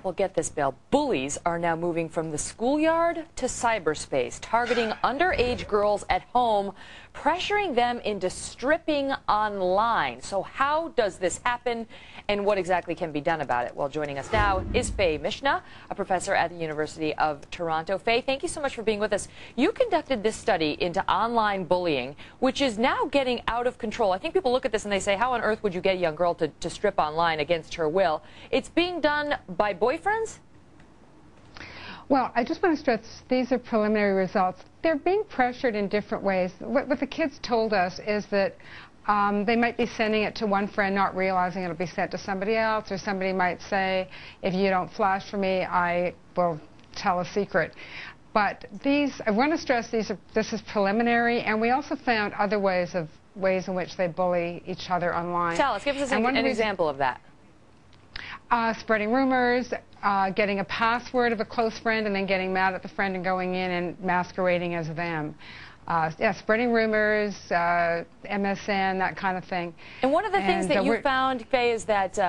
Well, get this, Bill. Bullies are now moving from the schoolyard to cyberspace, targeting underage girls at home, pressuring them into stripping online. So how does this happen, and what exactly can be done about it? Well, joining us now is Faye Mishna, a professor at the University of Toronto. Faye, thank you so much for being with us. You conducted this study into online bullying, which is now getting out of control. I think people look at this and they say, how on earth would you get a young girl to strip online against her will? It's being done by boyfriends? Well, I just want to stress these are preliminary results. They're being pressured in different ways. What the kids told us is that they might be sending it to one friend, not realizing it'll be sent to somebody else, or somebody might say, if you don't flash for me, I will tell a secret. But I want to stress this is preliminary, and we also found other ways in which they bully each other online. Tell us, give us an example of that. Spreading rumors, getting a password of a close friend and then getting mad at the friend and going in and masquerading as them. Spreading rumors, MSN, that kind of thing. And one of the things that you found, Faye, is that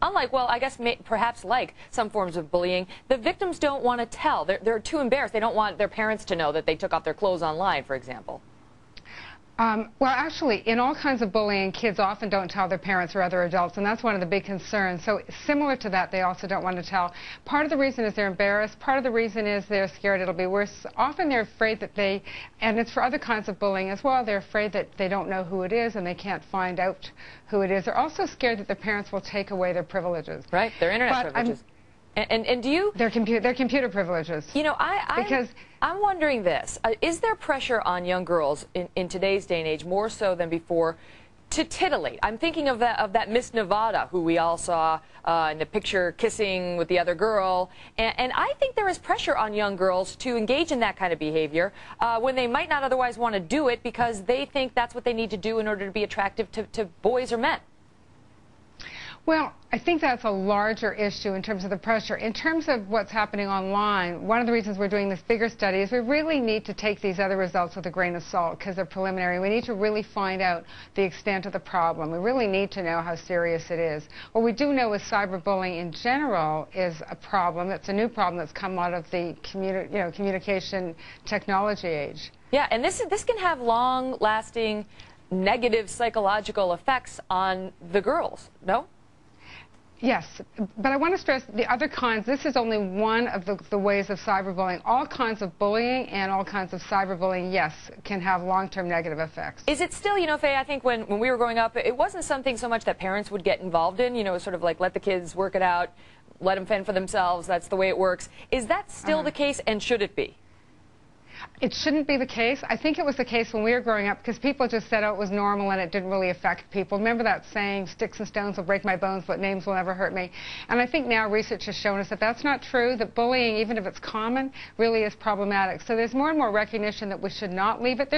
unlike, well, I guess perhaps like some forms of bullying, the victims don't want to tell. They're too embarrassed. They don't want their parents to know that they took off their clothes online, for example. Well, actually, in all kinds of bullying, kids often don't tell their parents or other adults, and that's one of the big concerns. So similar to that, they also don't want to tell. Part of the reason is they're embarrassed. Part of the reason is they're scared it'll be worse. Often they're afraid that and it's for other kinds of bullying as well, they're afraid that they don't know who it is and they can't find out who it is. They're also scared that their parents will take away their privileges. Right, their internet privileges. And do you... Their computer privileges. You know, I'm wondering this. Is there pressure on young girls in today's day and age, more so than before, to titillate? I'm thinking of that Miss Nevada, who we all saw in the picture kissing with the other girl. And I think there is pressure on young girls to engage in that kind of behavior when they might not otherwise want to do it because they think that's what they need to do in order to be attractive to boys or men. Well, I think that's a larger issue in terms of the pressure. In terms of what's happening online, one of the reasons we're doing this bigger study is we really need to take these other results with a grain of salt because they're preliminary. We need to really find out the extent of the problem. We really need to know how serious it is. What we do know is cyberbullying in general is a problem. It's a new problem that's come out of the communication technology age. Yeah, and this can have long-lasting negative psychological effects on the girls, no? Yes, but I want to stress the other kinds. This is only one of the ways of cyberbullying. All kinds of bullying and all kinds of cyberbullying, yes, can have long-term negative effects. Is it still, you know, Faye, I think when we were growing up, it wasn't something so much that parents would get involved in, you know, sort of like let the kids work it out, let them fend for themselves, that's the way it works. Is that still the case, and should it be? It shouldn't be the case. I think it was the case when we were growing up because people just said, oh, it was normal and it didn't really affect people. Remember that saying, sticks and stones will break my bones, but names will never hurt me? And I think now research has shown us that that's not true, that bullying, even if it's common, really is problematic. So there's more and more recognition that we should not leave it.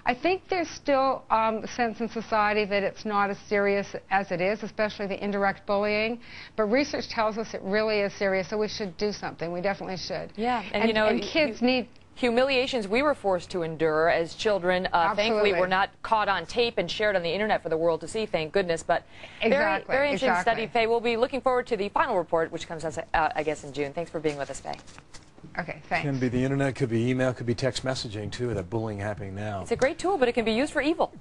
I think there's still a sense in society that it's not as serious as it is, especially the indirect bullying. But research tells us it really is serious, so we should do something. We definitely should. Yeah, and you know, and kids need... Humiliations we were forced to endure as children. Thankfully, we're not caught on tape and shared on the internet for the world to see, thank goodness. But very interesting study, Faye. We'll be looking forward to the final report, which comes out, I guess, in June. Thanks for being with us, Faye. Okay, thanks. It can be the internet, could be email, could be text messaging, too, that bullying happening now. It's a great tool, but it can be used for evil.